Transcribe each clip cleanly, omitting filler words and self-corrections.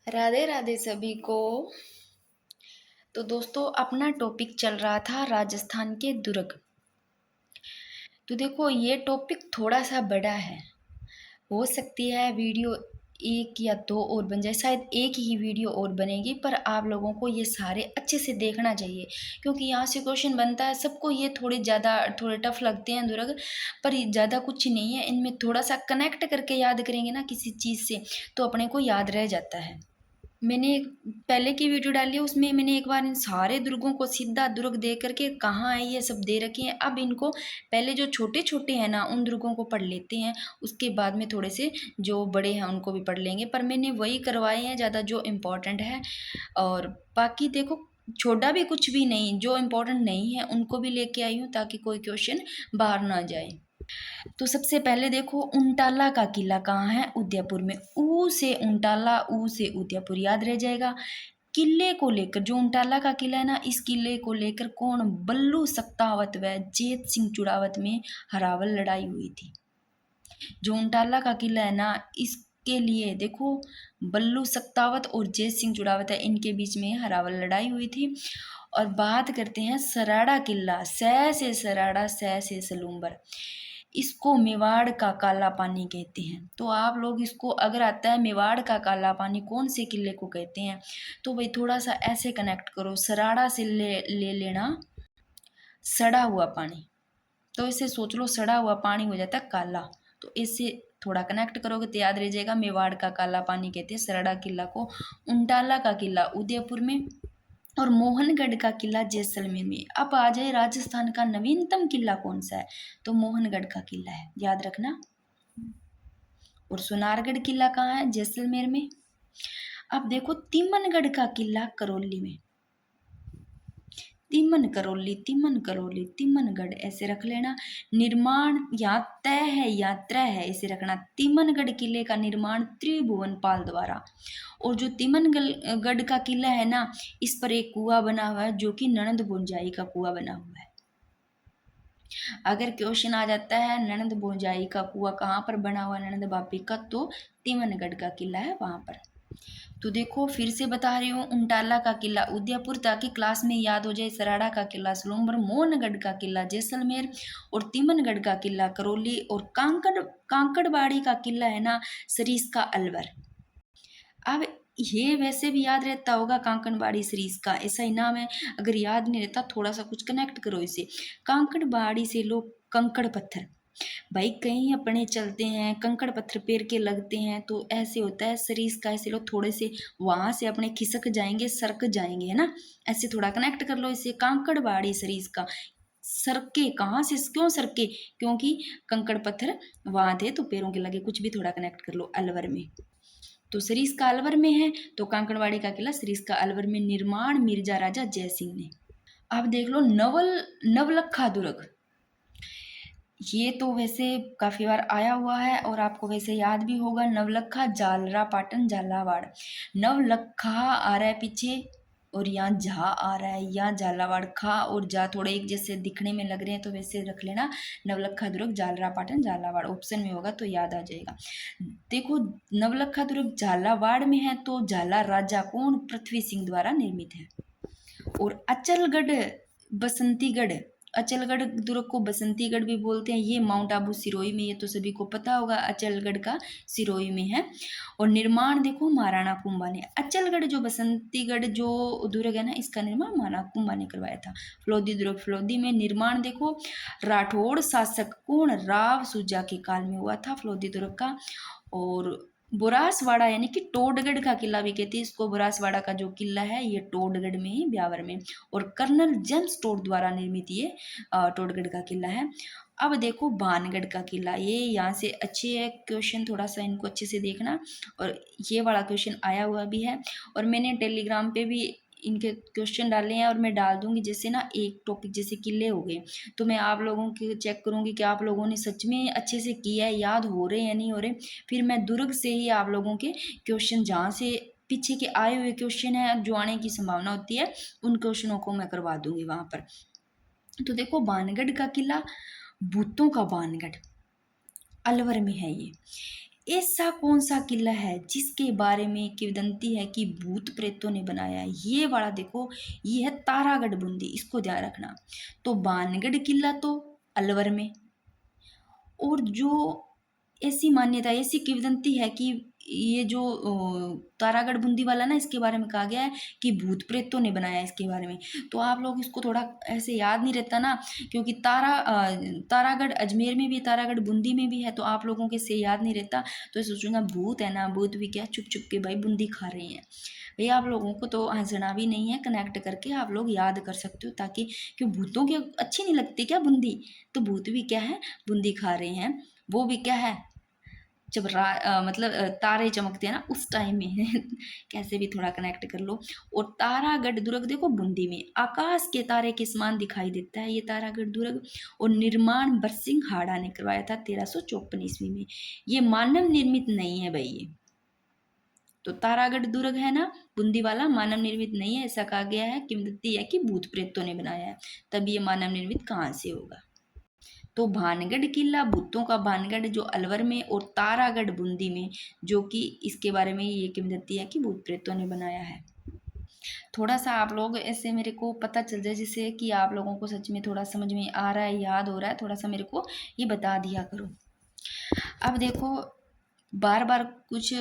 राधे राधे सभी को। तो दोस्तों, अपना टॉपिक चल रहा था राजस्थान के दुर्ग। तो देखो, ये टॉपिक थोड़ा सा बड़ा है। हो सकती है वीडियो एक या दो और बन जाए, शायद एक ही वीडियो और बनेगी, पर आप लोगों को ये सारे अच्छे से देखना चाहिए, क्योंकि यहाँ से क्वेश्चन बनता है। सबको ये थोड़े टफ लगते हैं दुर्ग, पर ये ज़्यादा कुछ नहीं है। इनमें थोड़ा सा कनेक्ट करके याद करेंगे ना किसी चीज़ से, तो अपने को याद रह जाता है। मैंने एक पहले की वीडियो डाली है, उसमें मैंने एक बार इन सारे दुर्गों को सीधा दुर्ग दे करके कहाँ है ये सब दे रखे हैं। अब इनको पहले जो छोटे छोटे हैं ना, उन दुर्गों को पढ़ लेते हैं, उसके बाद में थोड़े से जो बड़े हैं उनको भी पढ़ लेंगे। पर मैंने वही करवाए हैं ज़्यादा जो इम्पोर्टेंट है। और बाकी देखो, छोटा भी कुछ भी नहीं, जो इम्पोर्टेंट नहीं है उनको भी लेके आई हूँ, ताकि कोई क्वेश्चन बाहर ना जाए। तो सबसे पहले देखो, उंटाला का किला कहाँ है? उदयपुर में। ऊ से उंटाला, ऊ से उदयपुर, याद रह जाएगा। किले को लेकर, जो उंटाला का किला है ना, इस किले को लेकर कौन? बल्लू सत्तावत व जेत सिंह चुड़ावत में हरावल लड़ाई हुई थी। जो उंटाला का किला है ना, इसके लिए देखो, बल्लू सत्तावत और जेत सिंह चुड़ावत है, इनके बीच में हरावल लड़ाई हुई थी। और बात करते हैं सराड़ा किला। सै से सराड़ा, सै से सलूम्बर। इसको मेवाड़ का काला पानी कहते हैं। तो आप लोग इसको, अगर आता है मेवाड़ का काला पानी कौन से किले को कहते हैं, तो भाई थोड़ा सा ऐसे कनेक्ट करो, सराड़ा से ले लेना सड़ा हुआ पानी। तो इसे सोच लो, सड़ा हुआ पानी हो जाता है काला। तो इससे थोड़ा कनेक्ट करोगे तो याद रह जाएगा, मेवाड़ का काला पानी कहते हैं सराड़ा किला को। उंटाला का किला उदयपुर में, और मोहनगढ़ का किला जैसलमेर में। अब आ जाए राजस्थान का नवीनतम किला कौन सा है, तो मोहनगढ़ का किला है, याद रखना। और सोनारगढ़ किला कहाँ है? जैसलमेर में। अब देखो, तिमनगढ़ का किला करौली में। तिमन करौली, तिमन करौली, तिमनगढ़, ऐसे रख लेना। निर्माण यहाँ तय है, यात्रा है, इसे रखना। तिमनगढ़ किले का निर्माण त्रिभुवन पाल द्वारा। और जो तिमनगढ़ का किला है ना, इस पर एक कुआं बना हुआ है, जो कि ननंद भुंजाई का कुआं बना हुआ है। अगर क्वेश्चन आ जाता है ननंद भुंजाई का कुआं कहाँ पर बना हुआ, ननंद बापी का, तो तिमनगढ़ का किला है वहां पर। तो देखो, फिर से बता रही हूँ, उंटाला का किला उदयपुर, ताकि क्लास में याद हो जाए। सराड़ा का किला सलूम्बर, मोहनगढ़ का किला जैसलमेर, और तिमनगढ़ का किला करौली, और कांकड़बाड़ी का किला है ना, सरीस का अलवर। अब ये वैसे भी याद रहता होगा, कांकड़बाड़ी सरीस का, ऐसा ही नाम है। अगर याद नहीं रहता, थोड़ा सा कुछ कनेक्ट करो इसे। कांकड़बाड़ी से लोग कंकड़ पत्थर, भाई कहीं अपने चलते हैं, कंकड़ पत्थर पैर के लगते हैं, तो ऐसे होता है सरीस का, ऐसे लोग थोड़े से वहां से अपने खिसक जाएंगे, सरक जाएंगे, है ना। ऐसे थोड़ा कनेक्ट कर लो इसे, कांकड़बाड़ी सरीस का। सरके कहाँ से, क्यों सरके? क्योंकि कंकड़ पत्थर वहां थे, तो पैरों के लगे, कुछ भी थोड़ा कनेक्ट कर लो। अलवर में, तो सरीस का अलवर में है, तो कांकड़बाड़ी का किला सरीस का अलवर में। निर्माण मिर्जा राजा जयसिंह ने। अब देख लो, नवलखा दुर्ग। ये तो वैसे काफी बार आया हुआ है, और आपको वैसे याद भी होगा। नवलखा, जालरा पाटन, झालावाड़। नवलखा आ रहा है पीछे, और यहाँ झा आ रहा है, यहाँ झालावाड़। खा और जा थोड़े एक जैसे दिखने में लग रहे हैं, तो वैसे रख लेना। नवलखा दुर्ग, जालरा पाटन, झालावाड़ ऑप्शन में होगा तो याद आ जाएगा। देखो, नवलखा दुर्ग झालावाड़ में है, तो झाला राजा कौन? पृथ्वी सिंह द्वारा निर्मित है। और अचलगढ़, बसंतीगढ़, अचलगढ़ दुर्ग को बसंतीगढ़ भी बोलते हैं, ये माउंट आबू सिरोही में, ये तो सभी को पता होगा, अचलगढ़ का सिरोही में है। और निर्माण देखो, महाराणा कुंभा ने। अचलगढ़ जो बसंतीगढ़ जो दुर्ग है ना, इसका निर्माण महाराणा कुंभा ने करवाया था। फलोदी दुर्ग, फलोदी में निर्माण देखो, राठौड़ शासक कौन? राव सुजा के काल में हुआ था फलोदी दुर्ग का। और बुरासवाड़ा, यानी कि टोडगढ़ का किला भी कहते हैं इसको। बुरासवाड़ा का जो किला है, ये टोडगढ़ में ही, ब्यावर में। और कर्नल जेम्स टोड द्वारा निर्मित ये टोडगढ़ का किला है। अब देखो, भानगढ़ का किला, ये यहाँ से अच्छे है क्वेश्चन, थोड़ा सा इनको अच्छे से देखना। और ये वाला क्वेश्चन आया हुआ भी है, और मैंने टेलीग्राम पे भी इनके क्वेश्चन डाले हैं, और मैं डाल दूंगी। जैसे ना, एक टॉपिक जैसे किले हो गए, तो मैं आप लोगों के चेक करूंगी कि आप लोगों ने सच में अच्छे से किया है, याद हो रहे या नहीं हो रहे। फिर मैं दुर्ग से ही आप लोगों के क्वेश्चन, जहाँ से पीछे के आए हुए क्वेश्चन है, जो आने की संभावना होती है, उन क्वेश्चनों को मैं करवा दूंगी वहां पर। तो देखो, भानगढ़ का किला, भूतों का भानगढ़, अलवर में है ये। ऐसा कौन सा किला है जिसके बारे में किंवदंती है कि भूत प्रेतों ने बनाया है? ये वाला देखो, ये है तारागढ़ बूंदी, इसको ध्यान रखना। तो बानगढ़ किला तो अलवर में, और जो ऐसी मान्यता, ऐसी किंवदंती है कि ये जो तारागढ़ बूंदी वाला ना, इसके बारे में कहा गया है कि भूत प्रेतों ने बनाया है इसके बारे में। तो आप लोग इसको थोड़ा ऐसे याद नहीं रहता ना, क्योंकि तारागढ़ अजमेर में भी, तारागढ़ बूंदी में भी है, तो आप लोगों के से याद नहीं रहता। तो ये सोचूंगा भूत है ना, भूत भी क्या, चुप चुप के भाई बूंदी खा रहे हैं। भैया आप लोगों को तो हंसना भी नहीं है, कनेक्ट करके आप लोग याद कर सकते हो, ताकि क्यों भूतों की अच्छी नहीं लगती क्या बूंदी? तो भूत भी क्या है, बूंदी खा रहे हैं। वो भी क्या है, जब मतलब तारे चमकते हैं ना उस टाइम में कैसे भी थोड़ा कनेक्ट कर लो। और तारागढ़ दुर्ग देखो बूंदी में, आकाश के तारे के समान दिखाई देता है ये तारागढ़ दुर्ग। और निर्माण बरसिंह हाड़ा ने करवाया था 1354 ईस्वी में। ये मानव निर्मित नहीं है भाई ये। तो तारागढ़ दुर्ग है ना बूंदी वाला, मानव निर्मित नहीं है, ऐसा कहा गया है, किंवदंती है कि भूत प्रेतों ने बनाया है। तब ये मानव निर्मित कहाँ से होगा? तो भानगढ़ किला भूतों का भानगढ़ जो अलवर में, और तारागढ़ बूंदी में, जो कि इसके बारे में ये किंवदंती है कि भूत प्रेतों ने बनाया है। थोड़ा सा आप लोग ऐसे मेरे को पता चल जाए, जिससे कि आप लोगों को सच में थोड़ा समझ में आ रहा है, याद हो रहा है, थोड़ा सा मेरे को ये बता दिया करो। अब देखो, बार बार कुछ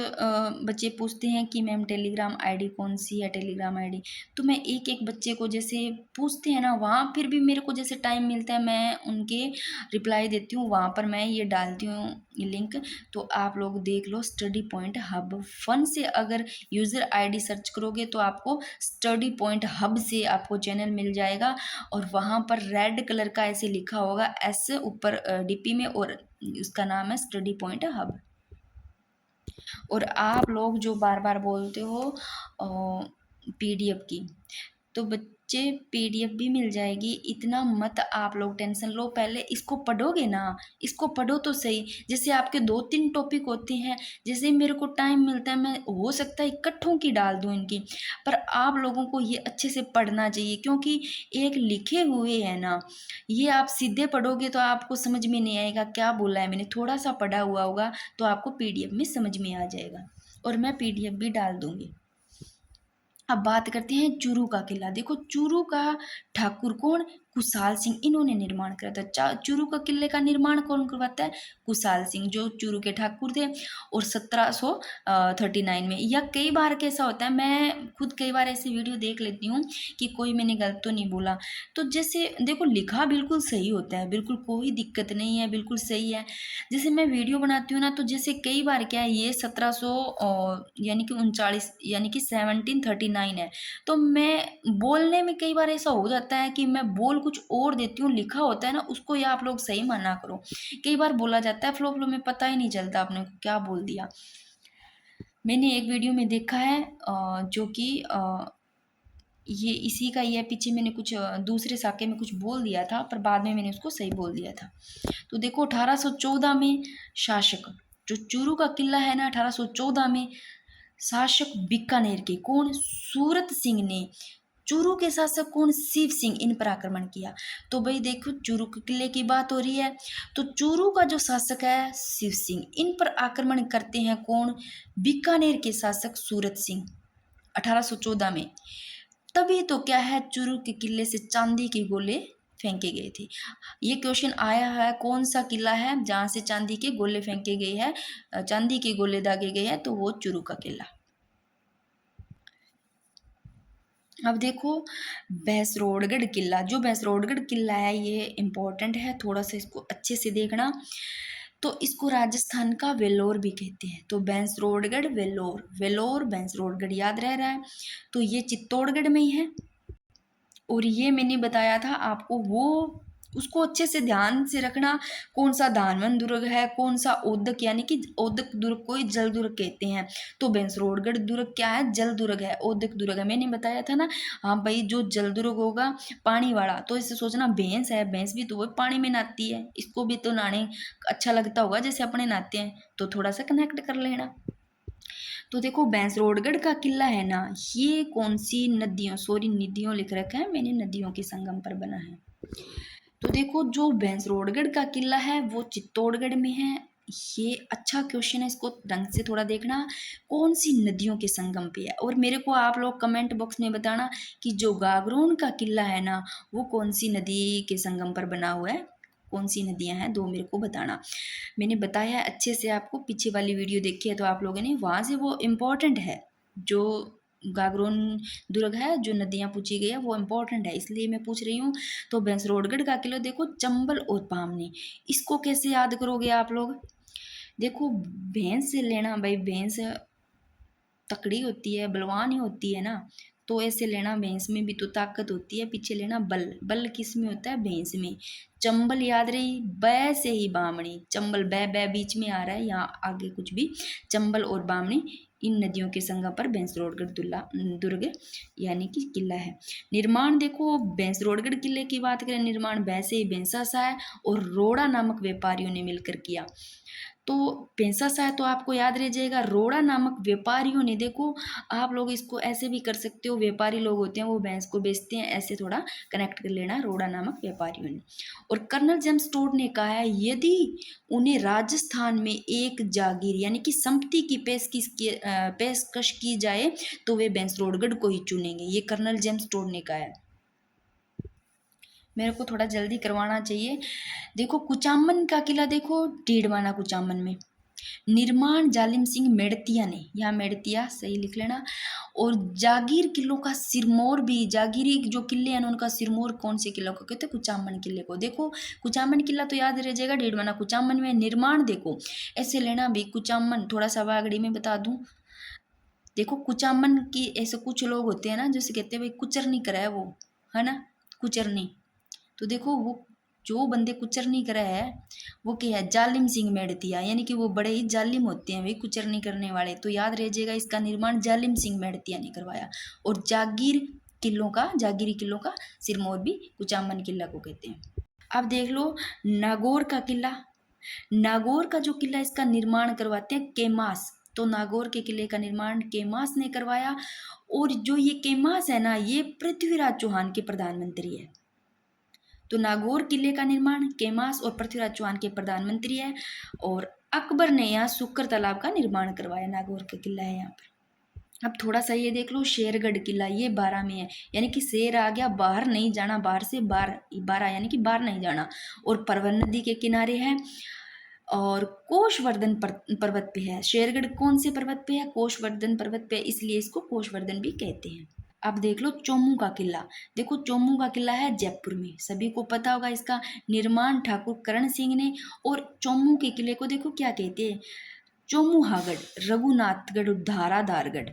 बच्चे पूछते हैं कि मैम टेलीग्राम आईडी कौन सी है, टेलीग्राम आईडी। तो मैं एक एक बच्चे को जैसे पूछते हैं ना, वहाँ फिर भी मेरे को जैसे टाइम मिलता है मैं उनके रिप्लाई देती हूँ, वहाँ पर मैं ये डालती हूँ ये लिंक। तो आप लोग देख लो, स्टडी पॉइंट हब फन से अगर यूज़र आईडी सर्च करोगे तो आपको स्टडी पॉइंट हब से आपको चैनल मिल जाएगा। और वहाँ पर रेड कलर का ऐसे लिखा होगा एस ऊपर डीपी में, और उसका नाम है स्टडी पॉइंट हब। और आप लोग जो बार बार बोलते हो पीडीएफ की, तो बच्चे पीडीएफ भी मिल जाएगी, इतना मत आप लोग टेंशन लो। पहले इसको पढ़ोगे ना, इसको पढ़ो तो सही। जैसे आपके 2-3 टॉपिक होते हैं, जैसे मेरे को टाइम मिलता है मैं हो सकता है इकट्ठों की डाल दूँ इनकी, पर आप लोगों को ये अच्छे से पढ़ना चाहिए, क्योंकि एक लिखे हुए है ना, ये आप सीधे पढ़ोगे तो आपको समझ में नहीं आएगा क्या बोला है मैंने। थोड़ा सा पढ़ा हुआ होगा तो आपको पीडीएफ में समझ में आ जाएगा, और मैं पीडीएफ भी डाल दूंगी। अब बात करते हैं चूरू का किला। देखो चूरू का ठाकुर कौन, कुशाल सिंह, इन्होंने निर्माण करा था। चूरू का किले का निर्माण कौन करवाता है? कुशाल सिंह, जो चूरू के ठाकुर थे। और 1739 में। या कई बार कैसा होता है, मैं खुद कई बार ऐसी वीडियो देख लेती हूँ कि कोई मैंने गलत तो नहीं बोला। तो जैसे देखो लिखा बिल्कुल सही होता है, बिल्कुल कोई दिक्कत नहीं है, बिल्कुल सही है। जैसे मैं वीडियो बनाती हूँ ना, तो जैसे कई बार क्या है, ये 1700 यानी कि 39 यानी कि 1739 है। तो मैं बोलने में कई बार ऐसा हो जाता है कि मैं बोल कुछ और देती हूँ, लिखा होता है ना उसको, या आप लोग सही माना करो। कई बार बोला जाता है फ्लो फ्लो में, पता ही नहीं चलता आपने क्या बोल दिया। मैंने एक वीडियो में देखा है जो कि ये इसी का ही है, पीछे मैंने कुछ दूसरे साके में कुछ बोल दिया था, पर बाद में मैंने उसको सही बोल दिया था। तो देखो 1814 में शासक, जो चूरू का किला है ना, 1814 में शासक बीकानेर के कौन, सूरत सिंह ने, चूरू के शासक कौन, शिव सिंह, इन पर आक्रमण किया। तो भाई देखो चूरू के किले की बात हो रही है, तो चूरू का जो शासक है शिव सिंह, इन पर आक्रमण करते हैं कौन, बीकानेर के शासक सूरत सिंह 1814 में। तभी तो क्या है, चूरू के किले से चांदी के गोले फेंके गए थे। ये क्वेश्चन आया है, कौन सा किला है जहाँ से चांदी के गोले फेंके गए हैं, चांदी के गोले दागे गए हैं, तो वो चूरू का किला। अब देखो भैंसरोडगढ़ किला, जो भैंसरोडगढ़ किला है ये इम्पोर्टेंट है, थोड़ा सा इसको अच्छे से देखना। तो इसको राजस्थान का वेलोर भी कहते हैं। तो भैंसरोडगढ़ वेलोर, वेलोर भैंसरोडगढ़ याद रह रहा है। तो ये चित्तौड़गढ़ में ही है। और ये मैंने बताया था आपको, वो उसको अच्छे से ध्यान से रखना, कौन सा धानवन दुर्ग है, कौन सा ओदक, यानी कि ओदक दुर्ग को ही जल दुर्ग कहते हैं। तो भैंसरोडगढ़ दुर्ग क्या है, जल दुर्ग है, ओदक दुर्ग है, मैंने बताया था ना। हाँ भाई, जो जल दुर्ग होगा पानी वाला, तो इसे सोचना भैंस है, भैंस भी तो वो पानी में नहाती है, इसको भी तो नहाने अच्छा लगता होगा जैसे अपने नहाते हैं, तो थोड़ा सा कनेक्ट कर लेना। तो देखो भैंसरोडगढ़ का किला है ना, ये कौन सी नदियों, सॉरी नदियों लिख रखा है मैंने, नदियों के संगम पर बना है। तो देखो जो भैंसरोडगढ़ का किला है वो चित्तौड़गढ़ में है, ये अच्छा क्वेश्चन है, इसको ढंग से थोड़ा देखना। कौन सी नदियों के संगम पे है? और मेरे को आप लोग कमेंट बॉक्स में बताना कि जो गागरोन का किला है ना, वो कौन सी नदी के संगम पर बना हुआ है, कौन सी नदियां हैं, दो मेरे को बताना। मैंने बताया है अच्छे से आपको, पीछे वाली वीडियो देखी है तो आप लोगों ने, वहाँ से वो इम्पोर्टेंट है। जो गागरोन दुर्ग है, जो नदियाँ पूछी गई है वो इम्पोर्टेंट है, इसलिए मैं पूछ रही हूँ। तो भैंसरोडगढ़ का किला देखो, चंबल और पामनी, इसको कैसे याद करोगे आप लोग? देखो, भैंस से लेना भाई, भैंस तकड़ी होती है, बलवान ही होती है ना, तो ऐसे लेना, भैंस में भी तो ताकत होती है। पीछे लेना बल, बल किस में होता है? भैंस में। चंबल याद रही, बै से ही बामणी, चंबल बै बै बीच में आ रहा है, यहाँ आगे कुछ भी, चंबल और बामणी इन नदियों के संगम पर भैंसरोडगढ़ दुर्ग यानी कि किला है। निर्माण देखो, भैंसरोडगढ़ किले की बात करें, निर्माण वैसे ही भैंसा सा है और रोड़ा नामक व्यापारियों ने मिलकर किया। तो पैसा सा है तो आपको याद रह जाएगा, रोड़ा नामक व्यापारियों ने, देखो आप लोग इसको ऐसे भी कर सकते हो, व्यापारी लोग होते हैं वो भैंस को बेचते हैं, ऐसे थोड़ा कनेक्ट कर लेना, रोड़ा नामक व्यापारियों ने। और कर्नल जेम्स टोड ने कहा है, यदि उन्हें राजस्थान में एक जागीर यानी कि संपत्ति की पेशकश की जाए तो वे भैंसरोडगढ़ को ही चुनेंगे, ये कर्नल जेम्स टोड ने कहा है। मेरे को थोड़ा जल्दी करवाना चाहिए। देखो, कुचामन का किला देखो, डीडवाना कुचामन में, निर्माण जालिम सिंह मेड़तिया ने, यहाँ मेड़तिया सही लिख लेना। और जागीर किलों का सिरमौर भी, जागीरी जो किले हैं उनका सिरमौर कौन से किले को कहते हैं? कुचामन किले को। देखो, कुचामन किला तो याद रह जाएगा, डीडवाना कुचामन में। निर्माण देखो ऐसे लेना भी, कुचामन थोड़ा सा वागड़ी में बता दूं। देखो, कुचामन की ऐसे कुछ लोग होते हैं ना, जैसे कहते हैं भाई कुचरनी करा है वो, है ना, कुचरनी। तो देखो, वो जो बंदे कुचरनी करे है वो क्या है? जालिम सिंह मेड़तिया, यानी कि वो बड़े ही जालिम होते हैं भाई कुचरनी करने वाले। तो याद रह जाएगा, इसका निर्माण जालिम सिंह मेड़तिया ने करवाया। और जागीरी किलों का सिरमौर भी कुचामन किला को कहते हैं। अब देख लो, नागौर का किला, नागौर का जो किला, इसका निर्माण करवाते हैं केमास। तो नागौर के किले का निर्माण केमास ने करवाया। और जो ये केमास है ना, ये पृथ्वीराज चौहान के प्रधानमंत्री है। तो नागौर किले का निर्माण केमास और पृथ्वीराज चौहान के प्रधानमंत्री है। और अकबर ने यहाँ सुक्कर तालाब का निर्माण करवाया, नागौर का किला है यहाँ पर। अब थोड़ा सा ये देख लो, शेरगढ़ किला, ये 12 में है, यानी कि शेर आ गया, बाहर नहीं जाना, बाहर से 12 यानी कि बाहर नहीं जाना। और परवन नदी के किनारे है और कोषवर्धन पर्वत पे है। शेरगढ़ कौन से पर्वत पे है? कोषवर्धन पर्वत पे, इसलिए इसको कोषवर्धन भी कहते हैं। अब देख लो चोमू का किला, देखो चोमू का किला है जयपुर में, सभी को पता होगा, इसका निर्माण ठाकुर करण सिंह ने। और चोमू के किले को देखो क्या कहते हैं? चोमुहागढ़, रघुनाथगढ़, धाराधारगढ़।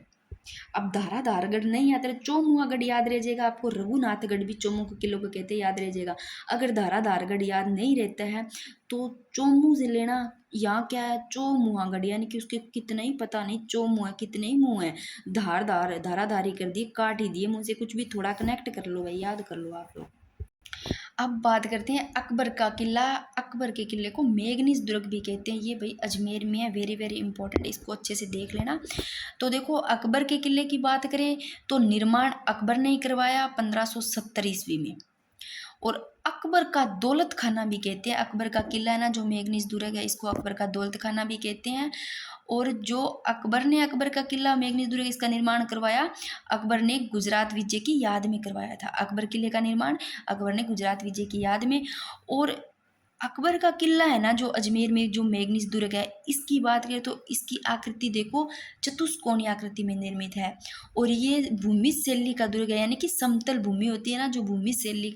अब धाराधारगढ़ नहीं याद रहे, चोमुहागढ़ याद रह जाएगा आपको, रघुनाथगढ़ भी चोमू के किलो को कहते हैं, याद रह जाएगा। अगर धाराधारगढ़ याद नहीं रहता है तो चोमू से लेना, यहाँ क्या है? चोमुहागढ़, यानी कि उसके कितने ही पता नहीं, चोमू है कितने ही मुंह है, धाराधारी कर दिए, काट ही दिए मुंह से, कुछ भी थोड़ा कनेक्ट कर लो भाई, याद कर लो आप लोग। अब बात करते हैं अकबर का किला। अकबर के किले को मेघनीज दुर्ग भी कहते हैं, ये भाई अजमेर में है, वेरी वेरी इंपॉर्टेंट, इसको अच्छे से देख लेना। तो देखो, अकबर के किले की बात करें तो निर्माण अकबर ने ही करवाया 1570 ईस्वी में। और अकबर का दौलत खाना भी कहते हैं, अकबर का किला है ना जो मेघनीज दुर्ग है, इसको अकबर का दौलत खाना भी कहते हैं। और जो अकबर ने, अकबर का किला मेघनीज दुर्ग, इसका निर्माण करवाया अकबर ने गुजरात विजय की याद में करवाया था। अकबर किले का निर्माण अकबर ने गुजरात विजय की याद में। और अकबर का किला है ना जो अजमेर में, जो मेघनीज दुर्ग है, इसकी बात करें तो इसकी आकृति देखो चतुष्कोणीय आकृति में निर्मित है। और ये भूमि शैली का दुर्ग है, यानी कि समतल भूमि होती है ना, जो भूमि शैली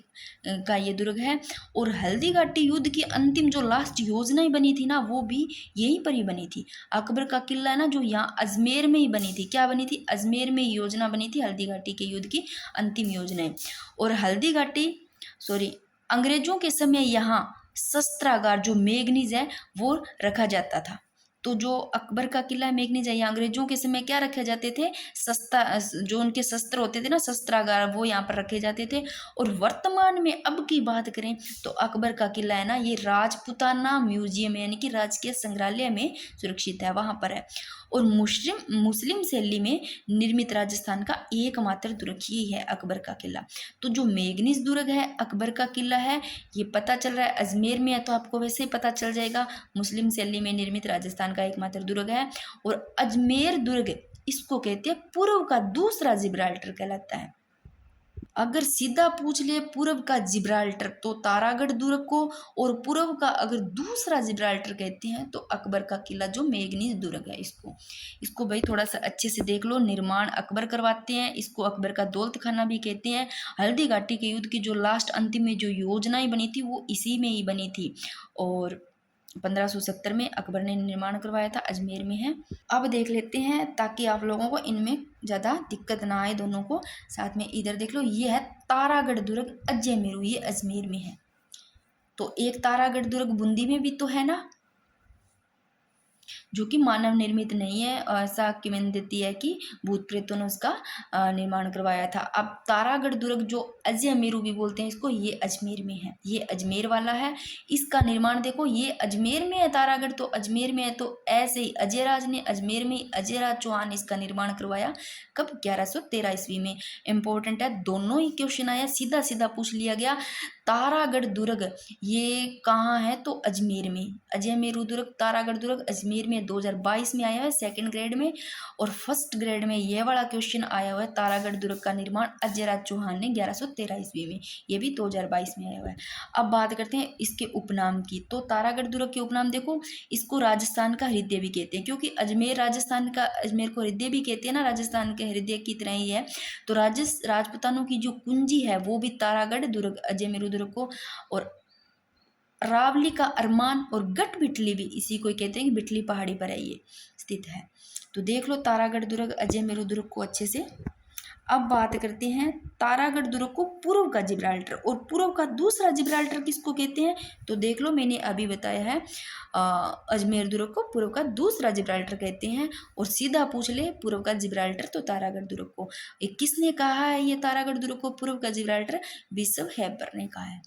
का ये दुर्ग है। और हल्दी घाटी युद्ध की अंतिम जो लास्ट योजना बनी थी ना, वो भी यहीं पर ही बनी थी। अकबर का किला है ना जो यहाँ अजमेर में ही बनी थी, क्या बनी थी? अजमेर में योजना बनी थी हल्दी घाटी के युद्ध की अंतिम योजनाएं। और हल्दी घाटी, सॉरी, अंग्रेजों के समय यहाँ शस्त्रागार जो मेघनीज है वो रखा जाता था। तो जो अकबर का किला मेघनीज है, यहाँ अंग्रेजों के समय क्या रखे जाते थे? सस्ता, जो उनके शस्त्र होते थे ना, शस्त्रागार, वो यहाँ पर रखे जाते थे। और वर्तमान में अब की बात करें तो अकबर का किला है ना, ये राजपुताना म्यूजियम यानी कि राजकीय संग्रहालय में सुरक्षित है, वहाँ पर है। और मुस्लिम मुस्लिम शैली में निर्मित राजस्थान का एकमात्र दुर्ग ही है अकबर का किला। तो जो मेघनिज दुर्ग है अकबर का किला है, ये पता चल रहा है अजमेर में है, तो आपको वैसे ही पता चल जाएगा मुस्लिम शैली में निर्मित राजस्थान का एकमात्र दुर्ग है। और अजमेर दुर्ग इसको कहते हैं पूर्व का दूसरा जिब्राल्टर कहलाता है। अगर सीधा पूछ ले पूर्व का जिब्राल्टर तो तारागढ़ दुर्ग को, और पूर्व का अगर दूसरा जिब्राल्टर कहते हैं तो अकबर का किला जो मेघनीज दुर्ग है इसको। इसको भाई थोड़ा सा अच्छे से देख लो, निर्माण अकबर करवाते हैं, इसको अकबर का दौलत खाना भी कहते हैं। हल्दी घाटी के युद्ध की जो लास्ट अंतिम में जो योजनाएं बनी थी वो इसी में ही बनी थी, और 1570 में अकबर ने निर्माण करवाया था, अजमेर में है। अब देख लेते हैं ताकि आप लोगों को इनमें ज़्यादा दिक्कत ना आए दोनों को साथ में। इधर देख लो, ये है तारागढ़ दुर्ग अजमेर, ये अजमेर में है। तो एक तारागढ़ दुर्ग बूंदी में भी तो है ना, जो कि मानव निर्मित नहीं है, ऐसा किमेन देती है कि भूत प्रेतों ने उसका निर्माण करवाया था। अब तारागढ़ दुर्ग जो अजमेरू भी बोलते हैं इसको, ये अजमेर में है, ये अजमेर वाला है। इसका निर्माण देखो, ये अजमेर में है, तारागढ़ तो अजमेर में है। तो ऐसे ही अजयराज ने अजमेर में, अजयराज चौहान इसका निर्माण करवाया कब, 1113 ईस्वी में। इंपॉर्टेंट है, दोनों ही क्वेश्चन आया, सीधा सीधा पूछ लिया गया। तारागढ़ दुर्ग ये कहाँ है, तो अजमेर में। अजमेरू दुर्ग तारागढ़ दुर्ग अजमेर में 2022 में आया है सेकंड ग्रेड में। और फर्स्ट ग्रेड में ये वाला क्वेश्चन आया हुआ है, तारागढ़ दुर्ग का निर्माण अजयराज चौहान ने 1113 ईस्वी में, ये भी 2022 में आया हुआ है। अब बात करते हैं इसके उपनाम की। तो तारागढ़ दुर्ग के उपनाम देखो, इसको राजस्थान का हृदय भी कहते हैं, क्योंकि अजमेर राजस्थान का, अजमेर को हृदय भी कहते हैं ना, राजस्थान के हृदय की तरह ही है। तो राजपूतानों की जो कुंजी है वो भी तारागढ़ दुर्ग अजमेरू दुर्ग को, और रावली का अरमान और गट बिटली भी इसी को कहते हैं कि बिटली पहाड़ी पर है ये स्थित है। तो देख लो तारागढ़ दुर्ग अजमेरू दुर्ग को अच्छे से। अब बात करते हैं तारागढ़ दुर्ग को पूर्व का जिब्राल्टर, और पूर्व का दूसरा जिब्राल्टर किसको कहते हैं, तो देख लो मैंने अभी बताया है अजमेर दुर्ग को पूर्व का दूसरा जिब्राल्टर कहते हैं। और सीधा पूछ ले पूर्व का जिब्राल्टर तो तारागढ़ दुर्ग को। ये किसने कहा है ये तारागढ़ दुर्ग को पूर्व का जिब्राल्टर, विश्व हैबर ने कहा है।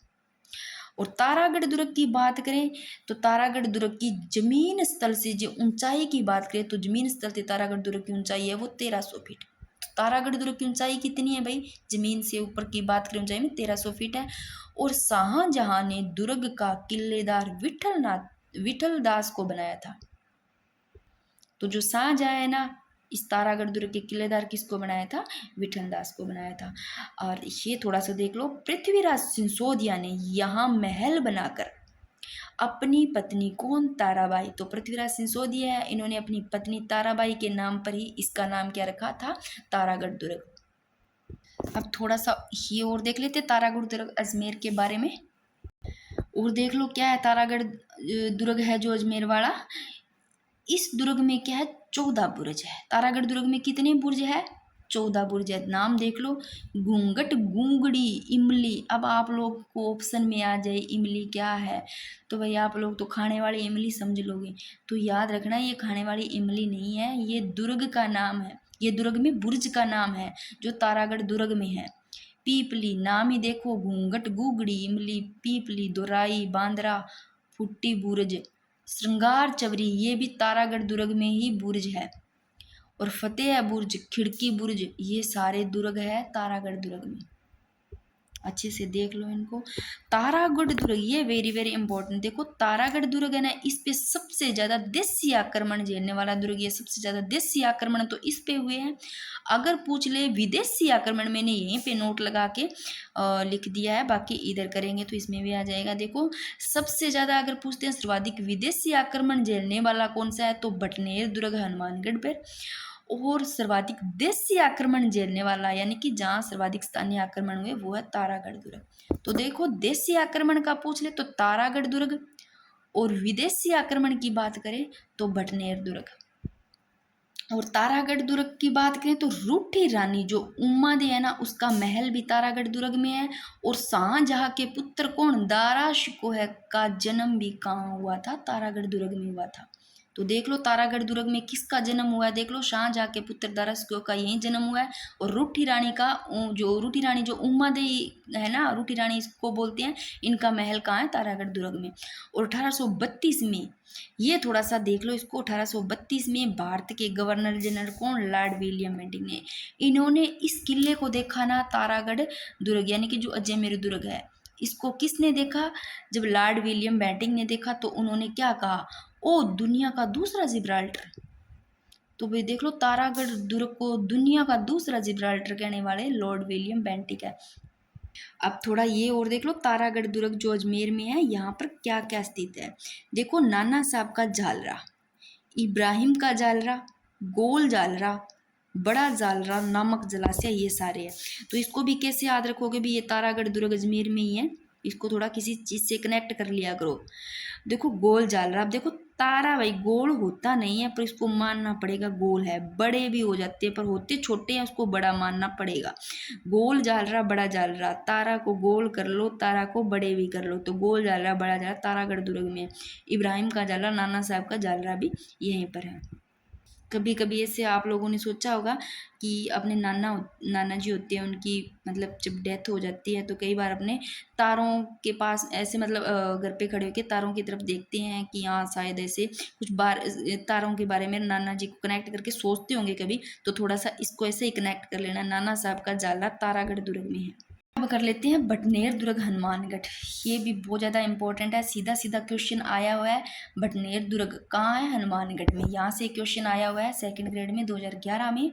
और तारागढ़ दुर्ग की बात करें तो तारागढ़ दुर्ग की जमीन स्थल से जो ऊंचाई की बात करें तो जमीन स्थल से तारागढ़ दुर्ग की ऊंचाई है वो 1300 फीट। तो तारागढ़ दुर्ग की ऊंचाई कितनी है भाई, जमीन से ऊपर की बात करें ऊंचाई में 1300 फीट है। और शाहजहां ने दुर्ग का किलेदार विठल दास को बनाया था। तो जो शाहजहां है ना, इस तारागढ़ दुर्ग के किलेदार किसको बनाया था, विठल दास को बनाया था। और ये थोड़ा सा देख लो, पृथ्वीराज सिंसोदिया ने यहाँ महल बनाकर अपनी पत्नी कौन, ताराबाई, तो पृथ्वीराज सिंसोदिया है, इन्होंने अपनी पत्नी ताराबाई के नाम पर ही इसका नाम क्या रखा था, तारागढ़ दुर्ग। अब थोड़ा सा ये और देख लेते तारागढ़ दुर्ग अजमेर के बारे में। और देख लो क्या है तारागढ़ दुर्ग है जो अजमेर वाला, इस दुर्ग में क्या है, 14 बुर्ज है। तारागढ़ दुर्ग में कितने बुर्ज है, 14 बुर्ज है। नाम देख लो, घूंघट, गूंगड़ी, इमली। अब आप लोग को ऑप्शन में आ जाए इमली क्या है, तो भाई आप लोग तो खाने वाली इमली समझ लोगे। तो याद रखना ये खाने वाली इमली नहीं है, ये दुर्ग का नाम है, ये दुर्ग में बुर्ज का नाम है जो तारागढ़ दुर्ग में है। पीपली, नाम ही देखो, घूंघट, गुगड़ी, इमली, पीपली, दोराई, बांद्रा, फुट्टी बुर्ज, श्रृंगार चवरी, ये भी तारागढ़ दुर्ग में ही बुर्ज है। और फतेह बुर्ज, खिड़की बुर्ज, ये सारे दुर्ग है तारागढ़ दुर्ग में। अच्छे से देख लो इनको। तारागढ़ दुर्ग ये वेरी वेरी इंपॉर्टेंट, देखो तारागढ़ दुर्ग है ना, इस पे सबसे ज्यादा देशी आक्रमण झेलने वाला दुर्ग, ये सबसे ज्यादा देशी आक्रमण तो इस पे हुए हैं। अगर पूछ ले विदेशी आक्रमण, मैंने यहीं पे नोट लगा के लिख दिया है, बाकी इधर करेंगे तो इसमें भी आ जाएगा। देखो सबसे ज्यादा अगर पूछते हैं सर्वाधिक विदेशी आक्रमण झेलने वाला कौन सा है, तो बटनेर दुर्ग हनुमानगढ़ पर। और सर्वाधिक देशी आक्रमण झेलने वाला यानी कि जहाँ सर्वाधिक स्थानीय आक्रमण हुए वो है तारागढ़ दुर्ग। तो देखो देशी आक्रमण का पूछ ले तो तारागढ़ दुर्ग, और विदेशी आक्रमण की बात करें तो बटनेर दुर्ग। और तारागढ़ दुर्ग की बात करें तो रूठी रानी जो उमा दे है ना, उसका महल भी तारागढ़ दुर्ग में है। और शाहजहां के पुत्र कौन, दारा शिकोह का जन्म भी कहाँ हुआ था, तारागढ़ दुर्ग में हुआ था। तो देख लो तारागढ़ दुर्ग में किसका जन्म हुआ है, देख लो शाहजहां के पुत्र दरसको का यही जन्म हुआ है। और रूठी रानी का जो रूठी रानी जो उम्मा देई है ना, रूठी रानी इसको बोलते हैं, इनका महल कहाँ है, तारागढ़ दुर्ग में। और 1832 में, ये थोड़ा सा देख लो इसको, 1832 में भारत के गवर्नर जनरल कौन, लॉर्ड विलियम बेंटिंक ने, इन्होंने इस किले को देखा ना, तारागढ़ दुर्ग यानी कि जो अजमेर दुर्ग है, इसको किसने देखा, जब लॉर्ड विलियम बेंटिंक ने देखा तो उन्होंने क्या कहा, ओ दुनिया का दूसरा जिब्राल्टर। तो भाई देख लो तारागढ़ दुर्ग को दुनिया का दूसरा जिब्राल्टर कहने वाले लॉर्ड विलियम बेंटिक है। अब थोड़ा ये और देख लो, तारागढ़ दुर्ग जो अजमेर में है, यहाँ पर क्या क्या स्थित है। देखो नाना साहब का जालरा, इब्राहिम का जालरा, गोल जालरा, बड़ा जालरा, नामक जलाशय, ये सारे हैं। तो इसको भी कैसे याद रखोगे भी, ये तारागढ़ दुर्ग अजमेर में ही है, इसको थोड़ा किसी चीज से कनेक्ट कर लिया करो। देखो गोल जालरा, अब देखो तारा भाई गोल होता नहीं है, पर इसको मानना पड़ेगा गोल है, बड़े भी हो जाते हैं पर होते छोटे हैं, उसको बड़ा मानना पड़ेगा। गोल जालरा बड़ा जालरा, तारा को गोल कर लो, तारा को बड़े भी कर लो, तो गोल जालरा बड़ा जालरा तारागढ़ दुर्ग में। इब्राहिम का जालरा, नाना साहब का जालरा भी यहीं पर है। कभी कभी ऐसे आप लोगों ने सोचा होगा कि अपने नाना जी होते हैं, उनकी मतलब जब डेथ हो जाती है तो कई बार अपने तारों के पास ऐसे मतलब घर पे खड़े होकर तारों की तरफ देखते हैं कि हाँ शायद ऐसे कुछ बार तारों के बारे में नाना जी को कनेक्ट करके सोचते होंगे कभी, तो थोड़ा सा इसको ऐसे ही कनेक्ट कर लेना, नाना साहब का जाला तारागढ़ दुर्ग में है। अब कर लेते हैं बटनेर दुर्ग हनुमानगढ़, ये भी बहुत ज़्यादा इंपॉर्टेंट है, सीधा सीधा क्वेश्चन आया हुआ है। बटनेर दुर्ग कहाँ है, हनुमानगढ़ में, यहाँ से क्वेश्चन आया हुआ है सेकंड ग्रेड में 2011 में,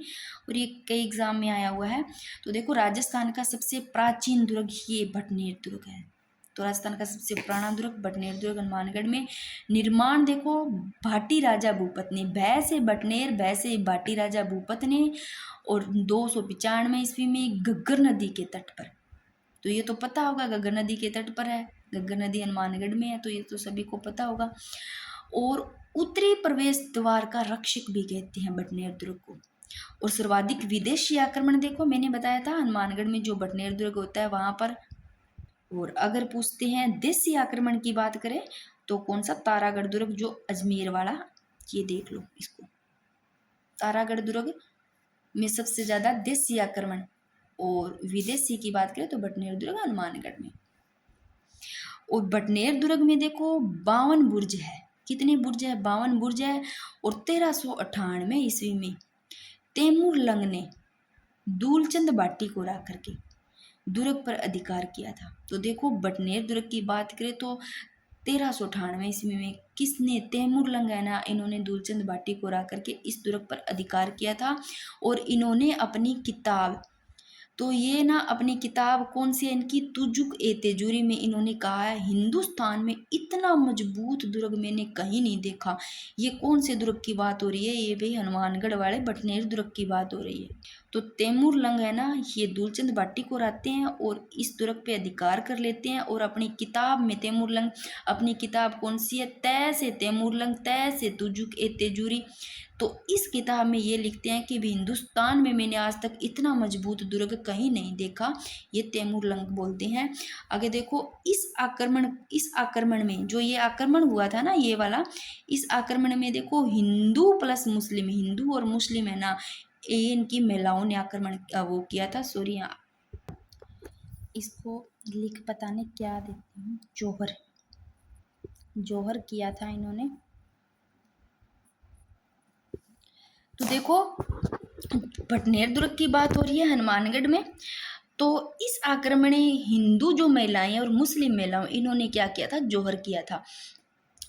और ये कई एग्जाम में आया हुआ है। तो देखो राजस्थान का सबसे प्राचीन दुर्ग ये बटनेर दुर्ग है, तो राजस्थान का सबसे पुराना दुर्ग बटनेर दुर्ग हनुमानगढ़ में। निर्माण देखो भाटी राजा भूपत ने, भै से बटनेर, भै से भाटी राजा भूपत ने, और 295 ईस्वी में घग्गर नदी के तट पर। तो ये तो पता होगा घग्गर नदी के तट पर है, घग्गर नदी हनुमानगढ़ में है, तो ये तो सभी को पता होगा। और उत्तरी प्रवेश द्वार का रक्षक भी कहते हैं बटनेर दुर्ग को। और सर्वाधिक विदेशी आक्रमण देखो मैंने बताया था हनुमानगढ़ में जो बटनेर दुर्ग होता है वहां पर। और अगर पूछते हैं देशी आक्रमण की बात करें तो कौन सा, तारागढ़ दुर्ग जो अजमेर वाला, ये देख लो इसको, तारागढ़ दुर्ग में सबसे ज्यादा देशी आक्रमण, और विदेशी की बात करें तो बटनेर दुर्ग हनुमानगढ़ में। और बटनेर दुर्ग में देखो 52 बुर्ज है, कितने बुर्ज है, 52 बुर्ज है। और 1398 ईस्वी में तैमूर लंग ने दूलचंद बाटी को ला करके दुर्ग पर अधिकार किया था। तो देखो बटनेर दुर्ग की बात करें तो 1398 ईस्वी में किसने, तैमूर लंग है ना, इन्होंने दूलचंद बाटी को ला करके इस दुर्ग पर अधिकार किया था। और इन्होंने अपनी किताब, तो ये ना अपनी किताब कौन सी है इनकी, तुजुक ए तेजूरी में इन्होंने कहा है हिंदुस्तान में इतना मजबूत दुर्ग मैंने कहीं नहीं देखा। ये कौन से दुर्ग की बात हो रही है, ये भाई हनुमानगढ़ वाले बटनेर दुर्ग की बात हो रही है। तो तैमूर लंग है ना, ये दूलचंद बाटी को रहते हैं और इस दुर्ग पे अधिकार कर लेते हैं। और अपनी किताब में तैमूर लंग, अपनी किताब कौन सी है, तय से तैमूर लंग, तय से तुजुक ए तेजूरी, तो इस किताब में ये लिखते हैं कि भी हिंदुस्तान में मैंने आज तक इतना मजबूत दुर्ग कहीं नहीं देखा, ये तैमूर लंग बोलते हैं। आगे देखो इस आक्रमण में जो ये आक्रमण हुआ था ना ये वाला, इस आक्रमण में देखो हिंदू प्लस मुस्लिम, हिंदू और मुस्लिम है ना, ये इनकी महिलाओं ने आक्रमण वो किया था। सॉरी इसको लिख पता नहीं क्या देती हूँ, जौहर, जौहर किया था इन्होंने। तो देखो बटनेर दुर्ग की बात हो रही है हनुमानगढ़ में, तो इस आक्रमण में हिंदू जो महिलाएं और मुस्लिम महिलाएं इन्होंने क्या किया था, जौहर किया था।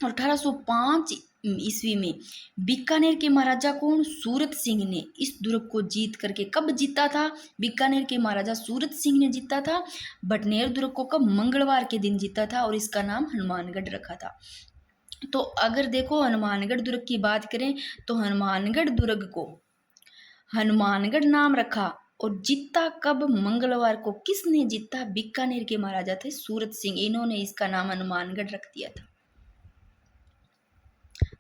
और 1805 ईस्वी में बीकानेर के महाराजा कौन, सूरत सिंह ने इस दुर्ग को जीत करके, कब जीता था, बीकानेर के महाराजा सूरत सिंह ने जीता था। बटनेर दुर्ग को कब, मंगलवार के दिन जीता था, और इसका नाम हनुमानगढ़ रखा था। तो अगर देखो हनुमानगढ़ दुर्ग की बात करें तो हनुमानगढ़ दुर्ग को हनुमानगढ़ नाम रखा, और जीता कब, मंगलवार को। किसने जीता, बीकानेर के महाराजा थे सूरत सिंह, इन्होंने इसका नाम हनुमानगढ़ रख दिया था।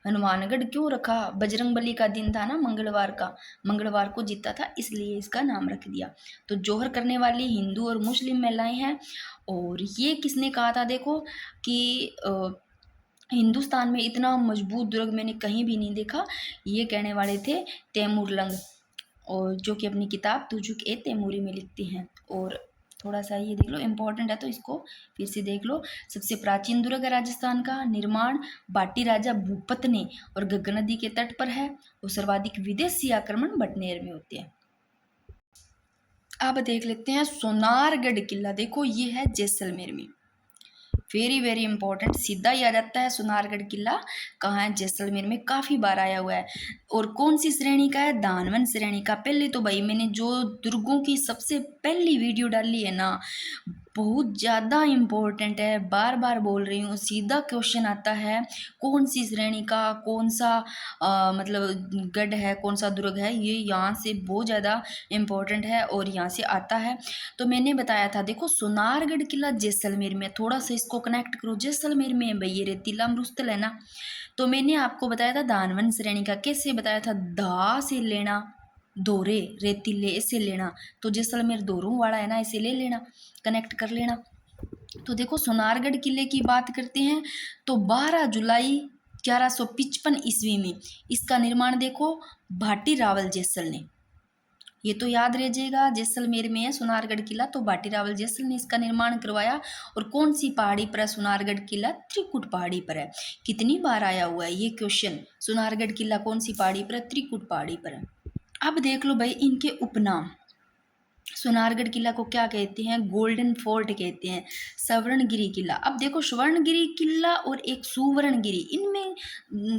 हनुमानगढ़ क्यों रखा, बजरंगबली का दिन था ना मंगलवार का, मंगलवार को जीता था इसलिए इसका नाम रख दिया। तो जौहर करने वाली हिंदू और मुस्लिम महिलाएं हैं। और ये किसने कहा था देखो कि हिंदुस्तान में इतना मजबूत दुर्ग मैंने कहीं भी नहीं देखा, ये कहने वाले थे तैमूर लंग, और जो कि अपनी किताब तुजुक ए तैमूरी में लिखते हैं। और थोड़ा सा ये देख लो, इम्पोर्टेंट है तो इसको फिर से देख लो। सबसे प्राचीन दुर्ग है राजस्थान का, निर्माण बाटी राजा भूपत ने और गंगा नदी के तट पर है, और सर्वाधिक विदेशी आक्रमण बटनेर में होते हैं। अब देख लेते हैं सोनारगढ़ किला, देखो ये है जैसलमेर में, वेरी वेरी इंपॉर्टेंट, सीधा ही आ जाता है। सोनारगढ़ किला कहाँ है? जैसलमेर में, काफ़ी बार आया हुआ है। और कौन सी श्रेणी का है? दानवन श्रेणी का। पहले तो भाई मैंने जो दुर्गों की सबसे पहली वीडियो डाली है ना, बहुत ज़्यादा इम्पोर्टेंट है, बार बार बोल रही हूँ, सीधा क्वेश्चन आता है कौन सी श्रेणी का कौन सा मतलब गढ़ है, कौन सा दुर्ग है, ये यहाँ से बहुत ज़्यादा इम्पोर्टेंट है और यहाँ से आता है। तो मैंने बताया था, देखो सोनारगढ़ किला जैसलमेर में, थोड़ा सा इसको कनेक्ट करो, जैसलमेर में है भाई, ये रेतीला मरुस्थल है ना। तो मैंने आपको बताया था दानवन श्रेणी का, कैसे बताया था? धा से लेना, दोरे रेतीले से लेना, तो जैसलमेर दोरों वाला है ना, इसे ले लेना, कनेक्ट कर लेना। तो देखो सोनारगढ़ किले की बात करते हैं तो 12 जुलाई 1155 ईस्वी में इसका निर्माण देखो भाटी रावल जैसल ने, ये तो याद रह जाएगा, जैसलमेर में है सोनारगढ़ किला, तो भाटी रावल जैसल ने इसका निर्माण करवाया। और कौन सी पहाड़ी पर है सोनारगढ़ किला? त्रिकुट पहाड़ी पर है। कितनी बार आया हुआ है ये क्वेश्चन, सोनारगढ़ किला कौन सी पहाड़ी पर है? त्रिकुट पहाड़ी पर है। अब देख लो भाई इनके उपनाम, सोनारगढ़ किला को क्या कहते हैं? गोल्डन फोर्ट कहते हैं, स्वर्णगिरी किला। अब देखो स्वर्णगिरी किला और एक सुवर्णगिरी, इनमें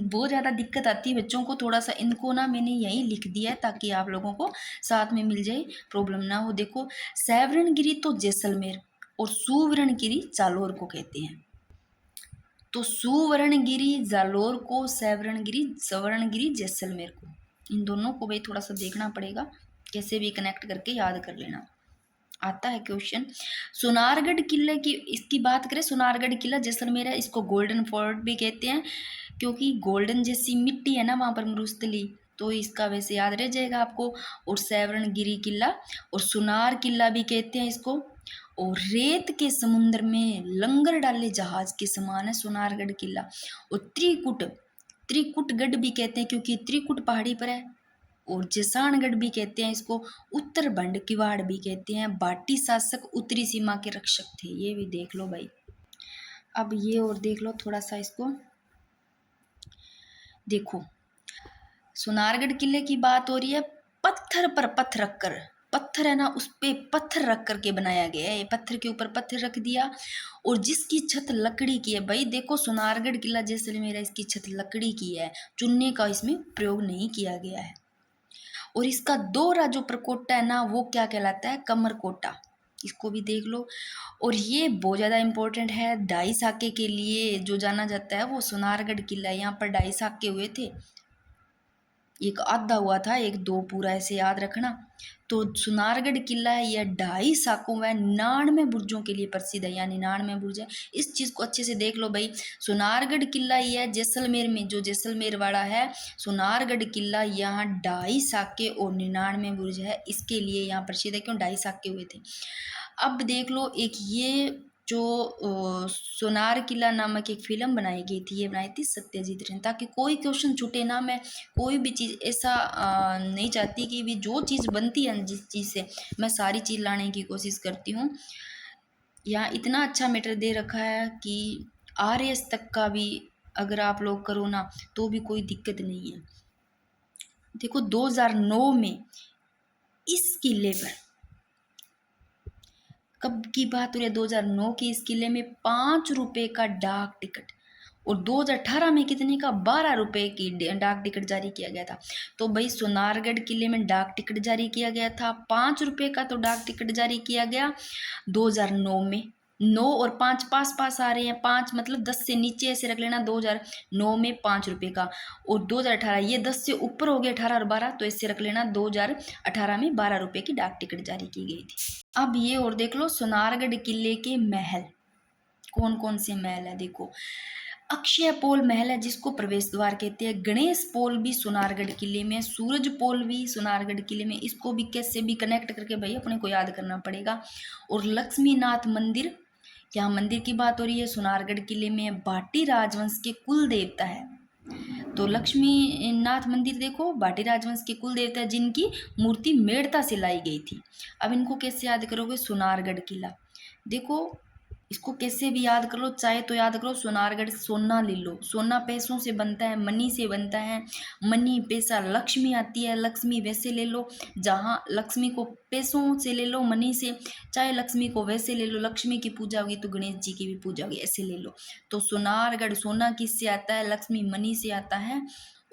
बहुत ज़्यादा दिक्कत आती है बच्चों को, थोड़ा सा इनको ना मैंने यहीं लिख दिया है ताकि आप लोगों को साथ में मिल जाए, प्रॉब्लम ना हो। देखो स्वर्णगिरी तो जैसलमेर और सुवर्णगिरी जालोर को कहते हैं, तो सुवर्णगिरी जालोर को, स्वर्णगिरी जैसलमेर को, इन दोनों को भाई थोड़ा सा देखना पड़ेगा, कैसे भी कनेक्ट करके याद कर लेना, आता है क्वेश्चन। सोनारगढ़ किले की इसकी बात करें, सोनारगढ़ किला जैसलमेर है, इसको गोल्डन फोर्ट भी कहते हैं, क्योंकि गोल्डन जैसी मिट्टी है ना वहाँ पर मरुस्थली, तो इसका वैसे याद रह जाएगा आपको। और सैवरणगिरी किला और सुनार किला भी कहते हैं इसको। और रेत के समुद्र में लंगर डाले जहाज के समान है सोनारगढ़ किला। और त्रिकुटगढ़ भी कहते हैं क्योंकि त्रिकुट पहाड़ी पर है। और जैसाणगढ़ भी कहते हैं इसको, उत्तर बंड किवाड़ भी कहते हैं। बाटी शासक उत्तरी सीमा के रक्षक थे, ये भी देख लो भाई। अब ये और देख लो थोड़ा सा इसको, देखो सोनारगढ़ किले की बात हो रही है, पत्थर पर पत्थर रखकर, पत्थर है ना उस पे पत्थर रख करके बनाया गया है, पत्थर के ऊपर पत्थर रख दिया, और जिसकी छत लकड़ी की है। भाई देखो सोनारगढ़ किला जैसलमेर, इसकी छत लकड़ी की है, चुन्ने का इसमें प्रयोग नहीं किया गया है। और इसका दोहरा जो प्रकोष्ठ है ना, वो क्या कहलाता है? कमरकोटा, इसको भी देख लो। और ये बहुत ज़्यादा इंपॉर्टेंट है, ढाई साके के लिए जो जाना जाता है वो सोनारगढ़ किला है। यहाँ पर ढाई साके हुए थे, एक आधा हुआ था, एक दो पूरा, ऐसे याद रखना। तो सोनारगढ़ किला है यह 2.5 साकों व 99 बुर्जों के लिए प्रसिद्ध है, यानी 99 बुर्ज है। इस चीज़ को अच्छे से देख लो भाई, सोनारगढ़ किला ये है जैसलमेर में, जो जैसलमेर वाला है सोनारगढ़ किला, यहाँ 2.5 साके और 99 बुर्ज है, इसके लिए यहाँ प्रसिद्ध है। क्यों? 2.5 साके हुए थे। अब देख लो एक ये जो सोनार किला नामक एक फिल्म बनाई गई थी, ये बनाई थी सत्यजीत रे, ताकि कोई क्वेश्चन छूटे ना। मैं कोई भी चीज़ ऐसा नहीं चाहती कि भी जो चीज़ बनती है जिस चीज़ से, मैं सारी चीज़ लाने की कोशिश करती हूँ। यहाँ इतना अच्छा मैटर दे रखा है कि RS तक का भी अगर आप लोग करो ना तो भी कोई दिक्कत नहीं है। देखो 2009 में इस किले पर, कब की बात हो रही है? 2009 की। इस किले में 5 रुपए का डाक टिकट, और 2018 में कितने का? 12 रुपए की डाक टिकट जारी किया गया था। तो भाई सोनारगढ़ किले में डाक टिकट जारी किया गया था 5 रुपए का, तो डाक टिकट जारी किया गया 2009 में। 9 और 5 पास पास आ रहे हैं, 5 मतलब 10 से नीचे ऐसे रख लेना, 2009 में 5 रुपए का। और 2018 ये 10 से ऊपर हो गया, 18 और 12, तो ऐसे रख लेना 2018 में 12 रुपए की डाक टिकट जारी की गई थी। अब ये और देख लो सोनारगढ़ किले के महल, कौन कौन से महल है? देखो अक्षय पोल महल है जिसको प्रवेश द्वार कहते हैं, गणेश पोल भी सोनारगढ़ किले में, सूरज पोल भी सोनारगढ़ किले में, इसको भी कैसे भी कनेक्ट करके भाई अपने को याद करना पड़ेगा। और लक्ष्मीनाथ मंदिर यहाँ मंदिर की बात हो रही है। सोनारगढ़ किले में भाटी राजवंश के कुल देवता है। तो लक्ष्मी नाथ मंदिर देखो, भाटी राजवंश के कुल देवता जिनकी मूर्ति मेड़ता से लाई गई थी। अब इनको कैसे याद करोगे? सोनारगढ़ किला देखो, इसको कैसे भी याद कर लो, चाहे तो याद करो सोनारगढ़, सोना ले लो, सोना पैसों से बनता है, मनी से बनता है, मनी पैसा, लक्ष्मी आती है, लक्ष्मी वैसे ले लो, जहाँ लक्ष्मी को पैसों से ले लो, मनी से, चाहे लक्ष्मी को वैसे ले लो, लक्ष्मी की पूजा होगी तो गणेश जी की भी पूजा होगी, ऐसे ले लो। तो सोनारगढ़, सोना किससे आता है? लक्ष्मी मनी से आता है,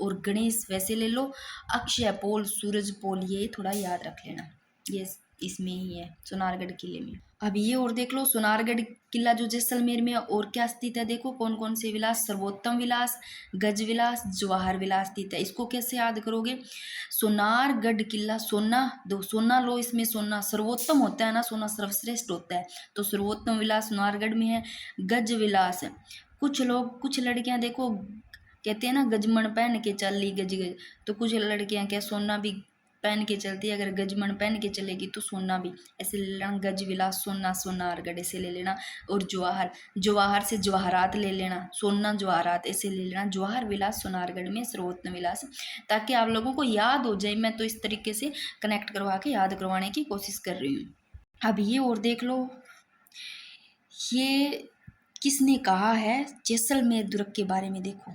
और गणेश वैसे ले लो। अक्षय पोल, सूरज पोल, ये थोड़ा याद रख लेना, ये इसमें ही है सोनारगढ़ किले में। अब ये और देख लो, सोनारगढ़ किला जो जैसलमेर में है, और क्या स्थित है देखो, कौन कौन से विलास? सर्वोत्तम विलास, गज विलास, जवाहर विलास स्थित है। इसको कैसे याद करोगे? सोनारगढ़ किला, सोना दो, सोना लो, इसमें सोना सर्वोत्तम होता है ना, सोना सर्वश्रेष्ठ होता है, तो सर्वोत्तम विलास सोनारगढ़ में है। गज विलास, कुछ लोग, कुछ लड़कियां देखो कहते हैं ना, गजमण पहन के चल ली गज गज, तो कुछ लड़कियां क्या सोना भी पहन के चलती है, अगर गजमण पहन के चलेगी तो सोना भी, ऐसे ले लेना, गज विलास सोना, सोनारगढ़ ऐसे ले लेना। और जवाहर, जवाहर से जवाहरात ले लेना, सोना जवाहरात ऐसे ले लेना। जवाहर विलास सोनारगढ़ में, सर्वोत्तम विलास, ताकि आप लोगों को याद हो जाए। मैं तो इस तरीके से कनेक्ट करवा के याद करवाने की कोशिश कर रही हूँ। अब ये और देख लो, ये किसने कहा है जैसलमेर दुर्ग के बारे में? देखो,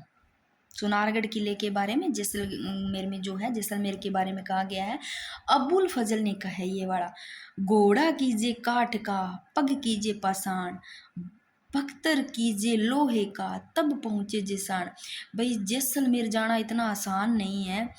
सोनारगढ़ किले के बारे में, जैसलमेर में जो है, जैसलमेर के बारे में कहा गया है। अबुल फजल ने कहा है ये वाला, घोड़ा कीजिए काठ का, पग कीजिए पाषाण, बख्तर कीजिए लोहे का, तब पहुँचे जिसान। भाई जैसलमेर जाना इतना आसान नहीं है,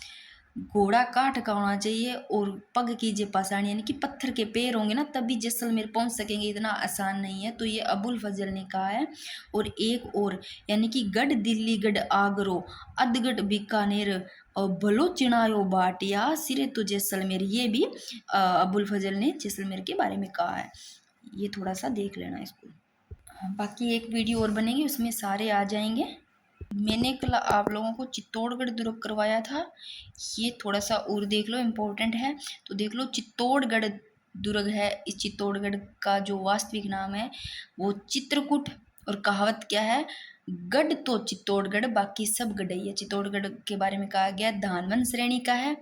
घोड़ा काठ का होना चाहिए, और पग कीजिए पाषाण, यानी कि पत्थर के पैर होंगे ना तभी जैसलमेर पहुंच सकेंगे, इतना आसान नहीं है। तो ये अबुल फजल ने कहा है। और एक और, यानी कि गढ़ दिल्ली, गढ़ आगरो, अदगढ़ बीकानेर, और भलो चिनायो बाटिया, सिरे तो जैसलमेर, ये भी अबुल फजल ने जैसलमेर के बारे में कहा है। ये थोड़ा सा देख लेना इसको। बाकी एक वीडियो और बनेगी, उसमें सारे आ जाएंगे। मैंने कल आप लोगों को चित्तौड़गढ़ दुर्ग करवाया था, ये थोड़ा सा और देख लो, इम्पोर्टेंट है। तो देख लो, चित्तौड़गढ़ दुर्ग है। इस चित्तौड़गढ़ का जो वास्तविक नाम है वो चित्रकूट, और कहावत क्या है? गढ़ तो चित्तौड़गढ़, बाकी सब गढ़ई है। चित्तौड़गढ़ के बारे में कहा गया धानवन श्रेणी का है।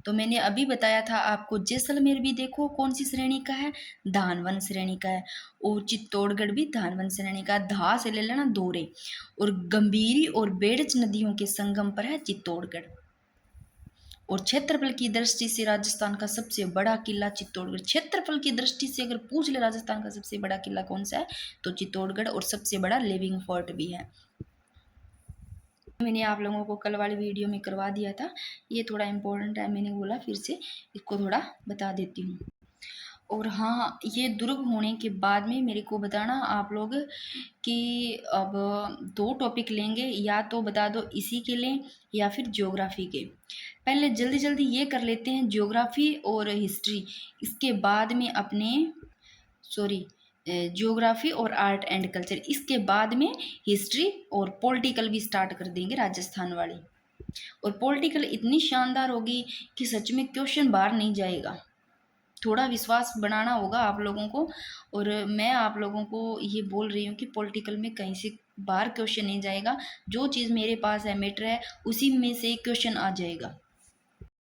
तो मैंने अभी बताया था आपको, जैसलमेर भी देखो कौन सी श्रेणी का है, धानवन श्रेणी का है, और चित्तौड़गढ़ भी धानवन श्रेणी का। धा से ले लेना, दोरे। और गंभीरी और बेड़च नदियों के संगम पर है चित्तौड़गढ़। और क्षेत्रफल की दृष्टि से राजस्थान का सबसे बड़ा किला चित्तौड़गढ़। क्षेत्रफल की दृष्टि से अगर पूछ ले राजस्थान का सबसे बड़ा किला कौन सा है, तो चित्तौड़गढ़, और सबसे बड़ा लिविंग फोर्ट भी है। मैंने आप लोगों को कल वाली वीडियो में करवा दिया था, ये थोड़ा इम्पोर्टेंट है, मैंने बोला फिर से इसको थोड़ा बता देती हूँ। और हाँ, ये दुर्ग होने के बाद में मेरे को बताना आप लोग कि अब 2 टॉपिक लेंगे, या तो बता दो इसी के लें या फिर ज्योग्राफी के। पहले जल्दी जल्दी ये कर लेते हैं, ज्योग्राफी और हिस्ट्री, इसके बाद में अपने ज्योग्राफी और आर्ट एंड कल्चर, इसके बाद में हिस्ट्री और पॉलिटिकल भी स्टार्ट कर देंगे, राजस्थान वाली। और पॉलिटिकल इतनी शानदार होगी कि सच में क्वेश्चन बाहर नहीं जाएगा। थोड़ा विश्वास बनाना होगा आप लोगों को, और मैं आप लोगों को ये बोल रही हूँ कि पॉलिटिकल में कहीं से बाहर क्वेश्चन नहीं जाएगा। जो चीज़ मेरे पास है, मैटर है, उसी में से क्वेश्चन आ जाएगा।